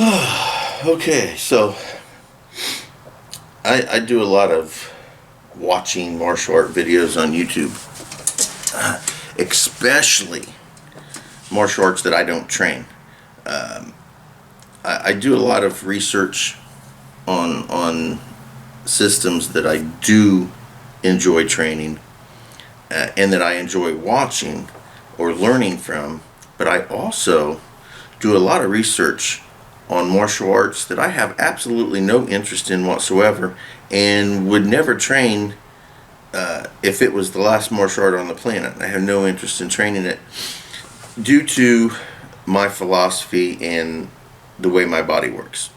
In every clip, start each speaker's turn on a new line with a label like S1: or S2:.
S1: Okay, so I do a lot of watching martial art videos on YouTube, especially martial arts that I don't train. I do a lot of research on systems that I do enjoy training and that I enjoy watching or learning from, but I also do a lot of research on martial arts that I have absolutely no interest in whatsoever and would never train if it was the last martial art on the planet. I have no interest in training it due to my philosophy and the way my body works.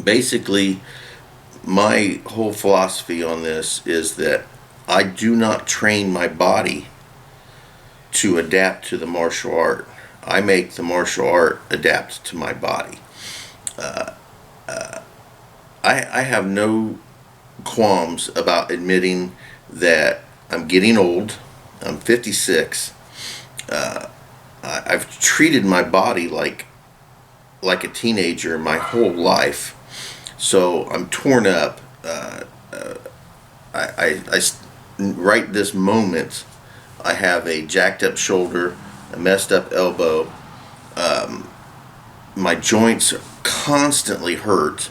S1: Basically, my whole philosophy on this is that I do not train my body to adapt to the martial art. I make the martial art adapt to my body. I have no qualms about admitting that I'm getting old. I'm 56. I've treated my body like a teenager my whole life, so I'm torn up. Right this moment, I have a jacked up shoulder, a messed up elbow. My joints constantly hurt,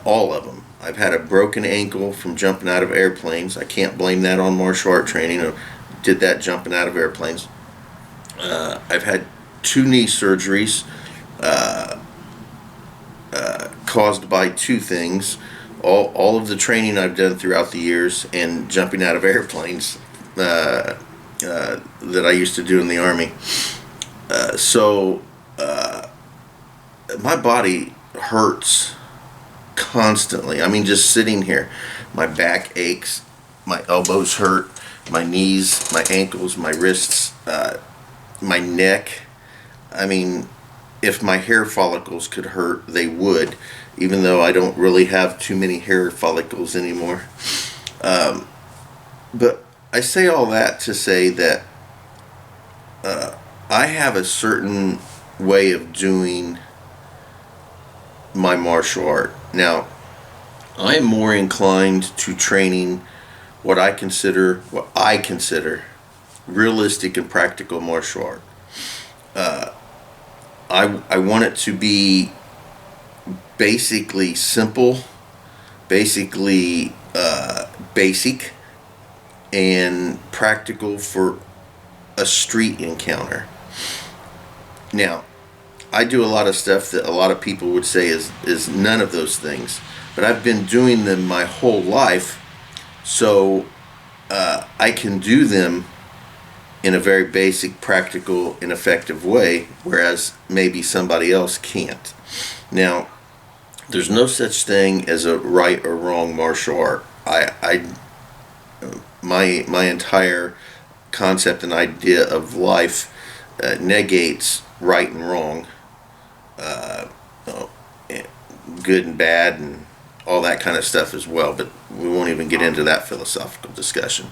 S1: all of them. I've had a broken ankle from jumping out of airplanes. I can't blame that on martial art training. I did that jumping out of airplanes. I've had 2 knee surgeries caused by 2 things. All of the training I've done throughout the years and jumping out of airplanes that I used to do in the Army. So my body hurts constantly. I mean, just sitting here, my back aches, my elbows hurt, my knees, my ankles, my wrists, my neck. I mean, if my hair follicles could hurt, they would, even though I don't really have too many hair follicles anymore. But I say all that to say that I have a certain way of doing my martial art. Now, I am more inclined to training what I consider realistic and practical martial art. I want it to be basically simple, basically basic, and practical for a street encounter. Now, I do a lot of stuff that a lot of people would say is none of those things, but I've been doing them my whole life, so I can do them in a very basic, practical, and effective way, whereas maybe somebody else can't. Now, there's no such thing as a right or wrong martial art. My entire concept and idea of life negates right and wrong, good and bad, and all that kind of stuff as well. But we won't even get into that philosophical discussion.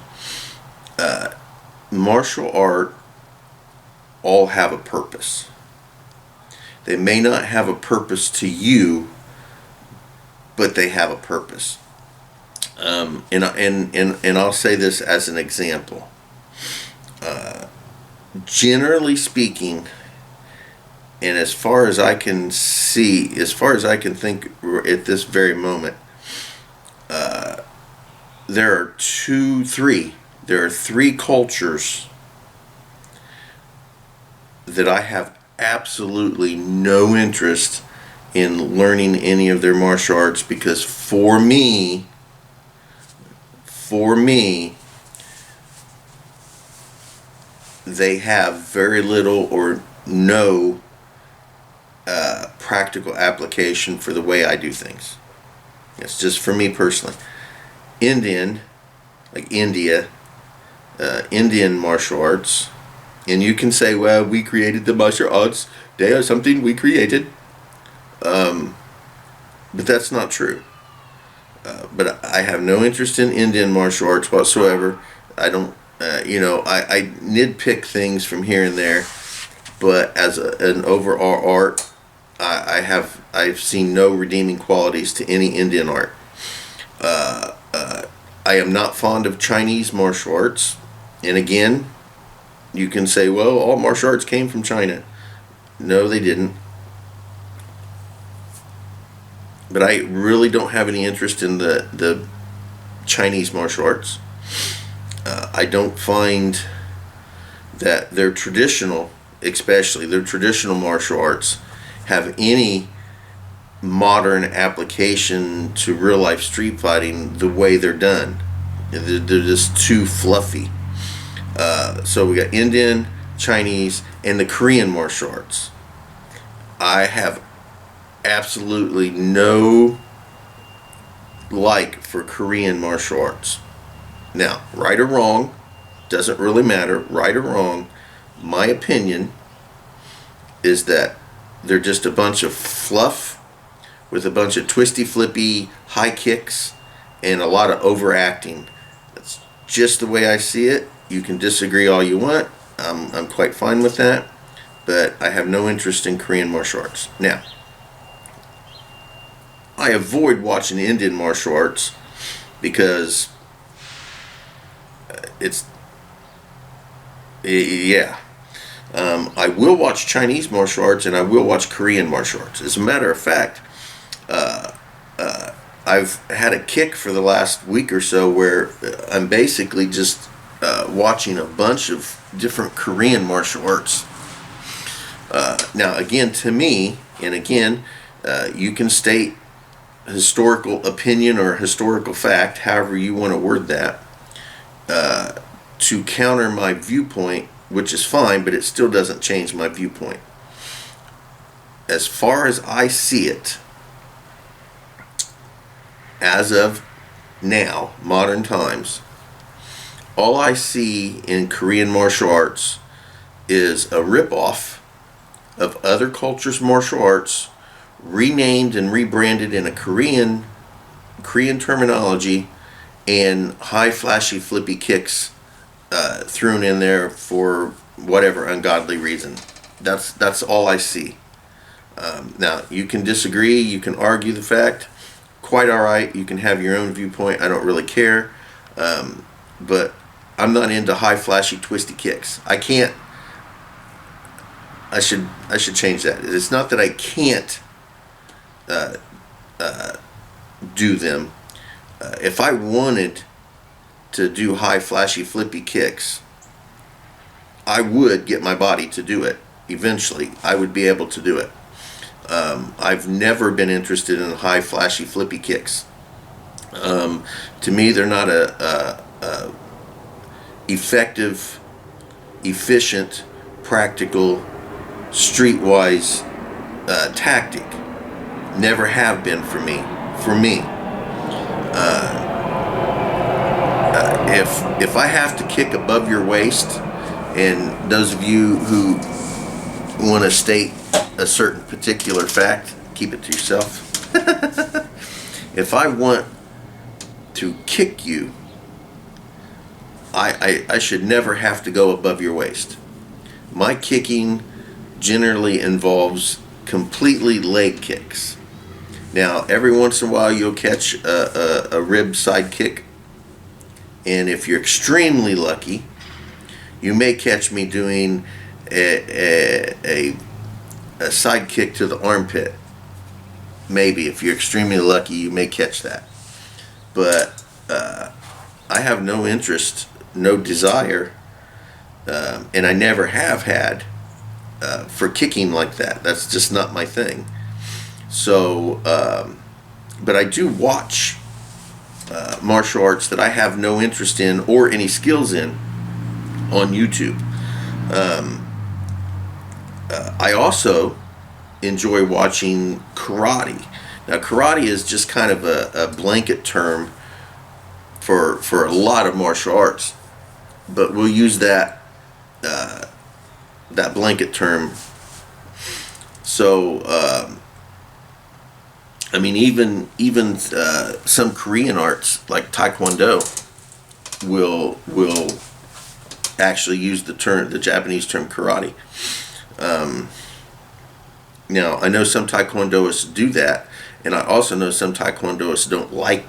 S1: Martial art all have a purpose. They may not have a purpose to you, but they have a purpose. And I'll say this as an example. Generally speaking, and as far as I can see, as far as I can think at this very moment, there are 3 cultures that I have absolutely no interest in learning any of their martial arts, because for me, they have very little or no practical application for the way I do things. It's just for me personally. Indian martial arts, and you can say, well, we created the martial arts, they are something we created, but that's not true. But I have no interest in Indian martial arts whatsoever. I don't, I nitpick things from here and there, but as an overall art, I've seen no redeeming qualities to any Indian art. I am not fond of Chinese martial arts, and again, you can say, well, all martial arts came from China. No, they didn't. But I really don't have any interest in the Chinese martial arts. I don't find that their traditional, especially their traditional martial arts, have any modern application to real life street fighting the way they're done. They're just too fluffy. So we got Indian, Chinese, and the Korean martial arts. I have absolutely no like for Korean martial arts. Now, right or wrong, doesn't really matter, right or wrong, my opinion is that they're just a bunch of fluff with a bunch of twisty flippy high kicks and a lot of overacting. That's just the way I see it. You can disagree all you want. I'm quite fine with that, but I have no interest in Korean martial arts. Now, I avoid watching Indian martial arts because it's, yeah. I will watch Chinese martial arts and I will watch Korean martial arts. As a matter of fact, I've had a kick for the last week or so where I'm basically just watching a bunch of different Korean martial arts. Now, again, to me, and again, you can state historical opinion or historical fact, however you want to word that, to counter my viewpoint, which is fine, but it still doesn't change my viewpoint. As far as I see it, as of now, modern times, all I see in Korean martial arts is a ripoff of other cultures' martial arts, renamed and rebranded in a Korean terminology, and high flashy flippy kicks thrown in there for whatever ungodly reason. That's all I see. Now, you can disagree, you can argue the fact, quite all right, you can have your own viewpoint, I don't really care, but I'm not into high flashy twisty kicks. I should change that. It's not that I can't do them. If I wanted to do high flashy flippy kicks, I would get my body to do it. Eventually, I would be able to do it. I've never been interested in high flashy flippy kicks. To me, they're not a effective, efficient, practical, streetwise tactic. Never have been for me. If I have to kick above your waist, and those of you who want to state a certain particular fact, keep it to yourself. If I want to kick you, I should never have to go above your waist. My kicking generally involves completely leg kicks. Now, every once in a while you'll catch a rib side kick, and if you're extremely lucky, you may catch me doing a side kick to the armpit. Maybe, if you're extremely lucky, you may catch that. But I have no interest, no desire, and I never have had for kicking like that. That's just not my thing. So, but I do watch martial arts that I have no interest in or any skills in on YouTube. I also enjoy watching karate. Now, karate is just kind of a blanket term for a lot of martial arts, but we'll use that blanket term. So, I mean, even some Korean arts like Taekwondo will actually use the Japanese term karate. Now, I know some taekwondoists do that, and I also know some taekwondoists don't like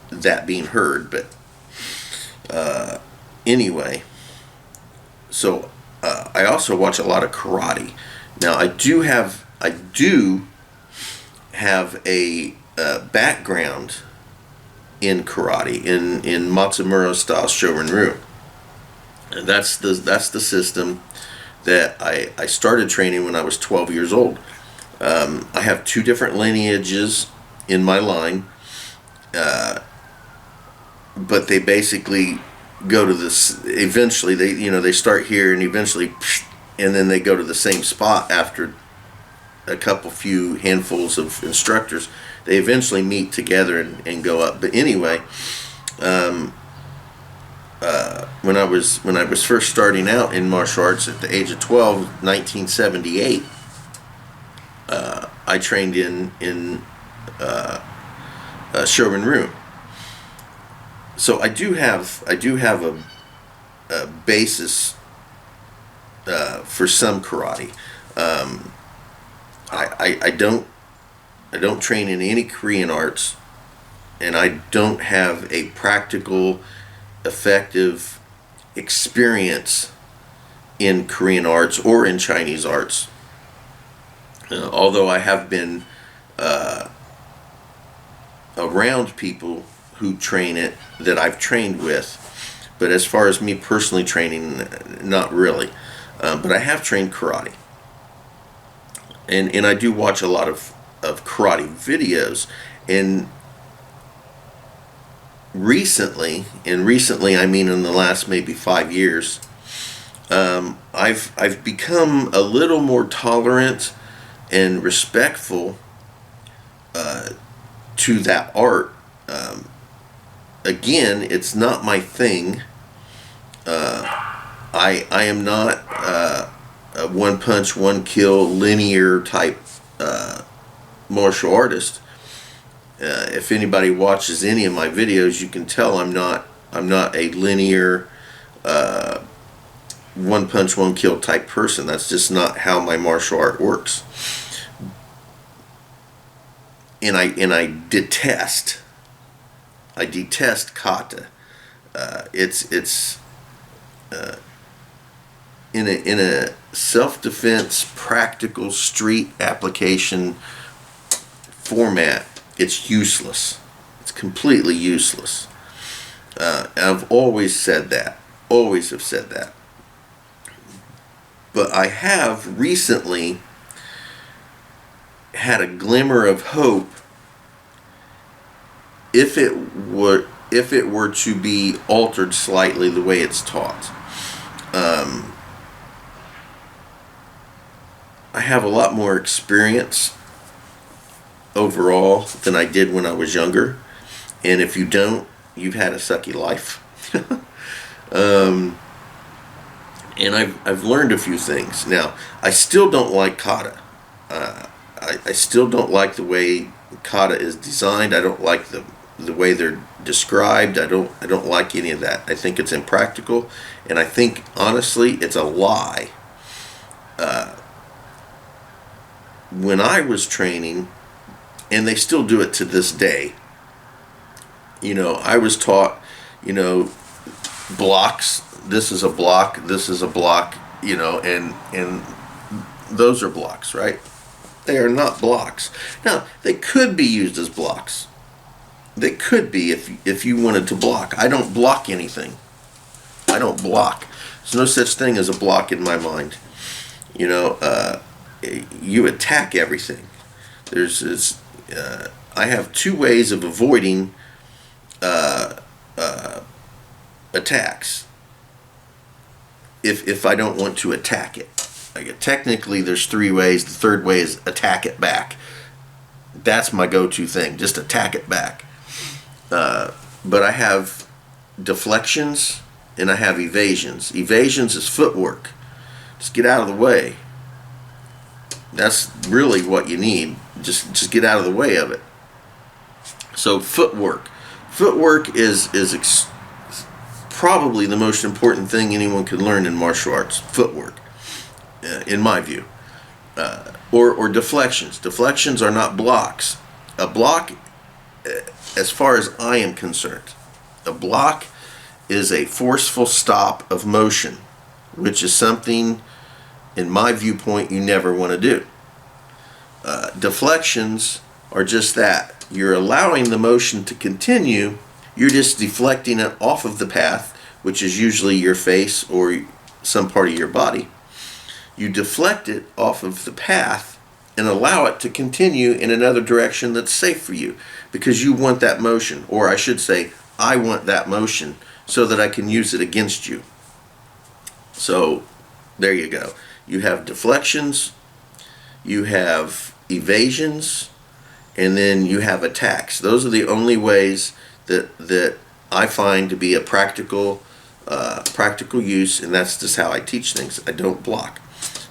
S1: that being heard, but anyway, so I also watch a lot of karate. Now, I do have a background in karate, in Matsumura style Shorin-ryu. And that's the system that I started training when I was 12 years old. I have two different lineages in my line, but they basically go to this. Eventually, they start here and eventually, and then they go to the same spot after a few handfuls of instructors. They eventually meet together and go up. But anyway, when I was first starting out in martial arts at the age of 12, 1978, I trained in Shorin-ryu. So I do have a basis for some karate. I don't train in any Korean arts, and I don't have a practical, effective experience in Korean arts or in Chinese arts. Although I have been around people who train it that I've trained with, but as far as me personally training, not really. But I have trained karate, and I do watch a lot of karate videos. And recently I mean in the last maybe 5 years, I've become a little more tolerant and respectful to that art. Again, it's not my thing. I am not a one punch, one kill, linear type martial artist. If anybody watches any of my videos, you can tell I'm not a linear one punch, one kill type person. That's just not how my martial art works. And I detest kata. It's in a self-defense, practical street application format. It's useless. It's completely useless. I've always said that. Always have said that. But I have recently had a glimmer of hope if it were to be altered slightly the way it's taught. I have a lot more experience overall than I did when I was younger, and if you don't, you've had a sucky life. And I've learned a few things. Now, I still don't like kata. I still don't like the way kata is designed. I don't like the way they're described. I don't like any of that. I think it's impractical, and I think honestly it's a lie. When I was training, and they still do it to this day, I was taught, blocks. This is a block. This is a block. And those are blocks, right? They are not blocks. Now, they could be used as blocks. They could be if you wanted to block. I don't block anything. I don't block. There's no such thing as a block in my mind. You attack everything. There's this. I have two ways of avoiding attacks. If I don't want to attack it. Technically, there's three ways. The third way is attack it back. That's my go-to thing. Just attack it back. But I have deflections and I have evasions. Evasions is footwork. Just get out of the way. That's really what you need. Just get out of the way of it. So footwork. Footwork is probably the most important thing anyone can learn in martial arts. Footwork, in my view. or deflections. Deflections are not blocks. A block, as far as I am concerned, a block is a forceful stop of motion, which is something, in my viewpoint, you never want to do. Deflections are just that. You're allowing the motion to continue. You're just deflecting it off of the path, which is usually your face or some part of your body. You deflect it off of the path and allow it to continue in another direction that's safe for you, because you want that motion, or I should say, I want that motion so that I can use it against you. So there you go. You have deflections, you have evasions, and then you have attacks. Those are the only ways that I find to be a practical use, and that's just how I teach things. I don't block.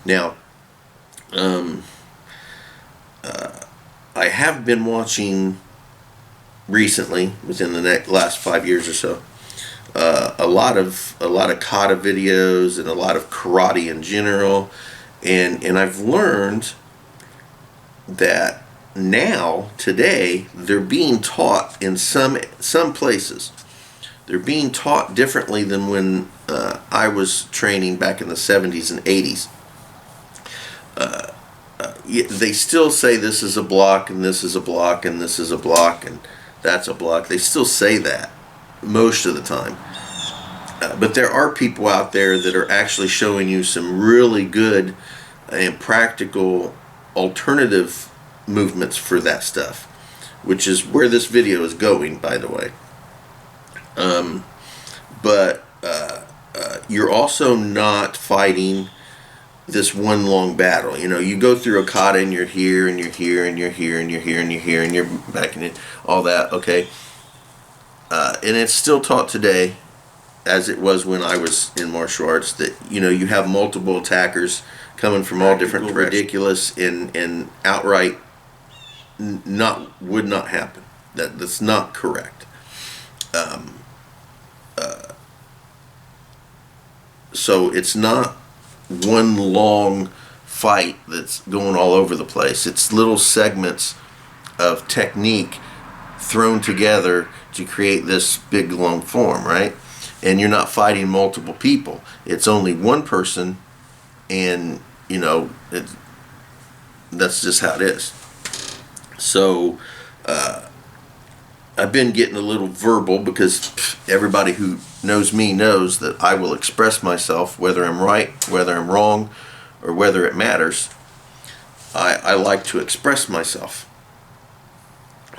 S1: Now, I have been watching recently, within the last 5 years or so, a lot of kata videos and a lot of karate in general, and I've learned that now today they're being taught in some places. They're being taught differently than when I was training back in the 70s and 80s. They still say this is a block and this is a block and this is a block and that's a block. They still say that most of the time. But there are people out there that are actually showing you some really good and practical alternative movements for that stuff, which is where this video is going, by the way. But you're also not fighting this one long battle. You know, you go through a kata and you're here and you're here and you're here and you're here and you're here and you're back in it, all that, okay? And it's still taught today, as it was when I was in martial arts, that, you know, you have multiple attackers coming from all different ridiculous and outright would not happen. That's not correct. So it's not one long fight that's going all over the place. It's little segments of technique thrown together to create this big long form, right? And you're not fighting multiple people. It's only one person, and you know, that's just how it is. So I've been getting a little verbal because everybody who knows me knows that I will express myself, whether I'm right, whether I'm wrong, or whether it matters. I like to express myself.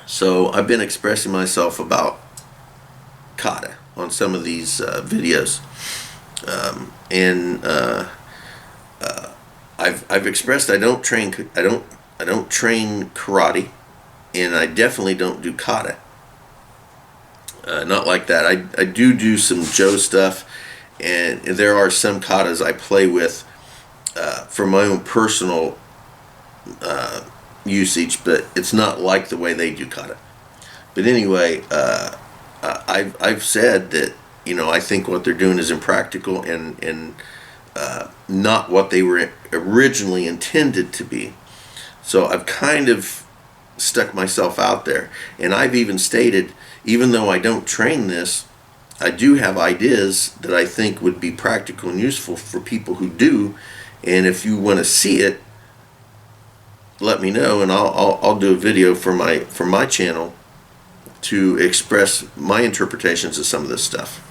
S1: So I've been expressing myself about kata on some of these videos, and I've expressed I don't train karate, and I definitely don't do kata. Not like that. I do some Joe stuff, and there are some katas I play with for my own personal usage, but it's not like the way they do kata. But anyway, I've said that, you know, I think what they're doing is impractical and not what they were originally intended to be. So I've kind of stuck myself out there, and I've even stated, even though I don't train this, I do have ideas that I think would be practical and useful for people who do. And if you want to see it, let me know, and I'll do a video for my channel to express my interpretations of some of this stuff.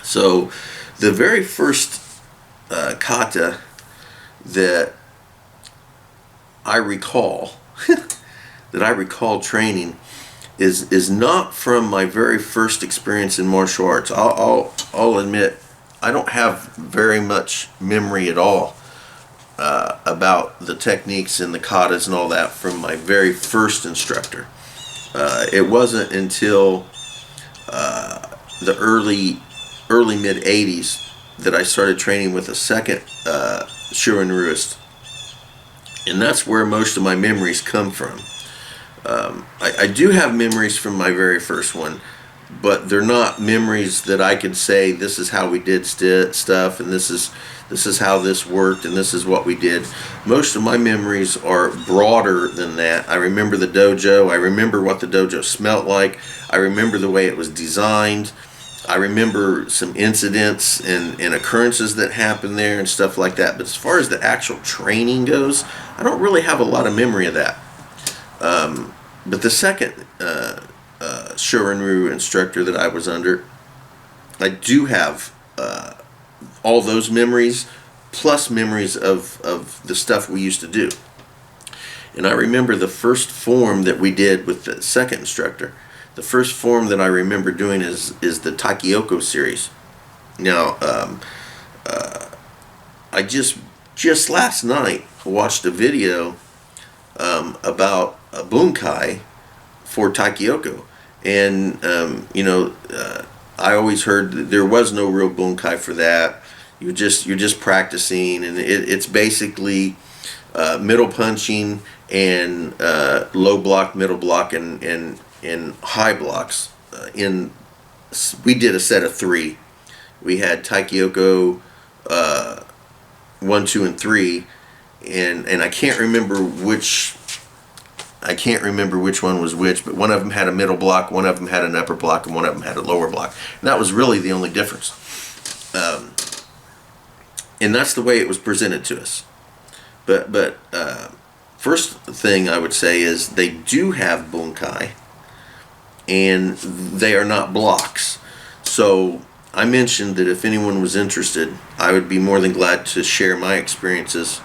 S1: So the very first kata that I recall training is not from my very first experience in martial arts. I'll admit I don't have very much memory at all about the techniques and the katas and all that from my very first instructor. It wasn't until the early mid 80s that I started training with a second Shorin-ryist, and that's where most of my memories come from. I do have memories from my very first one. but they're not memories that I could say this is how we did stuff, and this is how this worked, and this is what we did. Most of my memories are broader than that. I remember the dojo. I remember what the dojo smelled like. I remember the way it was designed. I remember some incidents and occurrences that happened there and stuff like that. But as far as the actual training goes, I don't really have a lot of memory of that. But the second Shorin-ryu instructor that I was under, I do have all those memories, plus memories of the stuff we used to do. And I remember the first form that we did with the second instructor. The first form that I remember doing is the Taikyoku series. Now, I just last night watched a video about a bunkai for Taikyoku, and I always heard that there was no real bunkai for that. You're just practicing, and it's basically middle punching and low block, middle block, and high blocks. We did a set of 3. We had Taikyoku 1, 2, and 3, and I can't remember which one was which, but one of them had a middle block, one of them had an upper block, and one of them had a lower block. And that was really the only difference. And that's the way it was presented to us. But first thing I would say is they do have bunkai, and they are not blocks. So I mentioned that if anyone was interested, I would be more than glad to share my experiences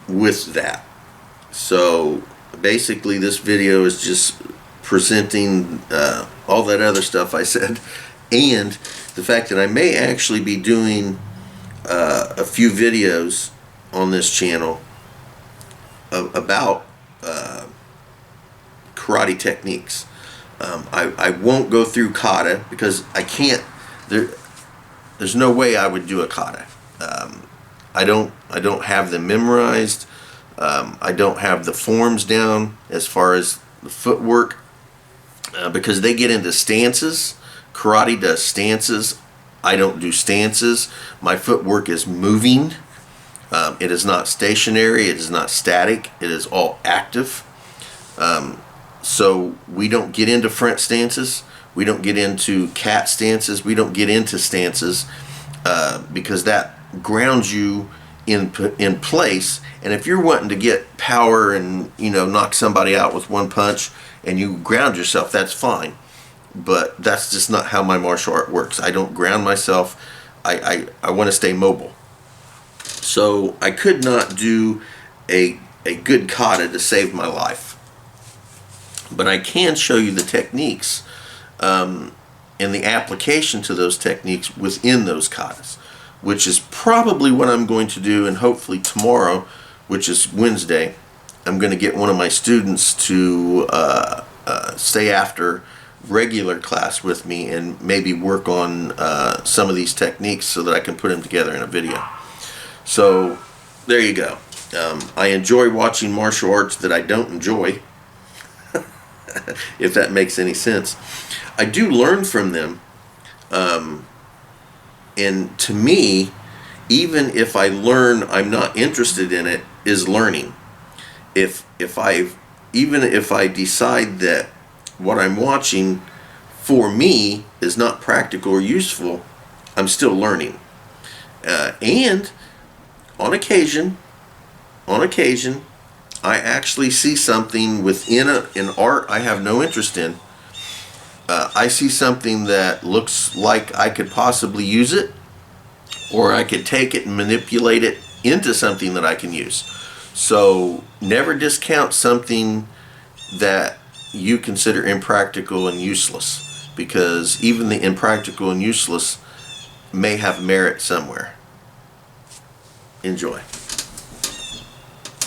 S1: with that. So basically this video is just presenting all that other stuff I said, and the fact that I may actually be doing a few videos on this channel about karate techniques. I won't go through kata because I can't. There's no way I would do a kata. I don't have them memorized. I don't have the forms down as far as the footwork because they get into stances. Karate does stances. I don't do stances. My footwork is moving. It is not stationary. It is not static. It is all active. So we don't get into front stances. We don't get into cat stances. We don't get into stances because that grounds you in place. And if you're wanting to get power and knock somebody out with one punch and you ground yourself, that's fine. But that's just not how my martial art works. I don't ground myself. I want to stay mobile. So I could not do a good kata to save my life. But I can show you the techniques and the application to those techniques within those katas, which is probably what I'm going to do. And hopefully tomorrow, which is Wednesday, I'm going to get one of my students to stay after regular class with me and maybe work on some of these techniques so that I can put them together in a video. So there you go. I enjoy watching martial arts that I don't enjoy, if that makes any sense. I do learn from them, and to me, even if I learn I'm not interested in it, is learning. Even if I decide that what I'm watching for me is not practical or useful, I'm still learning. And on occasion, I actually see something within an art I have no interest in. I see something that looks like I could possibly use it, or I could take it and manipulate it into something that I can use. So never discount something that you consider impractical and useless, because even the impractical and useless may have merit somewhere. Enjoy.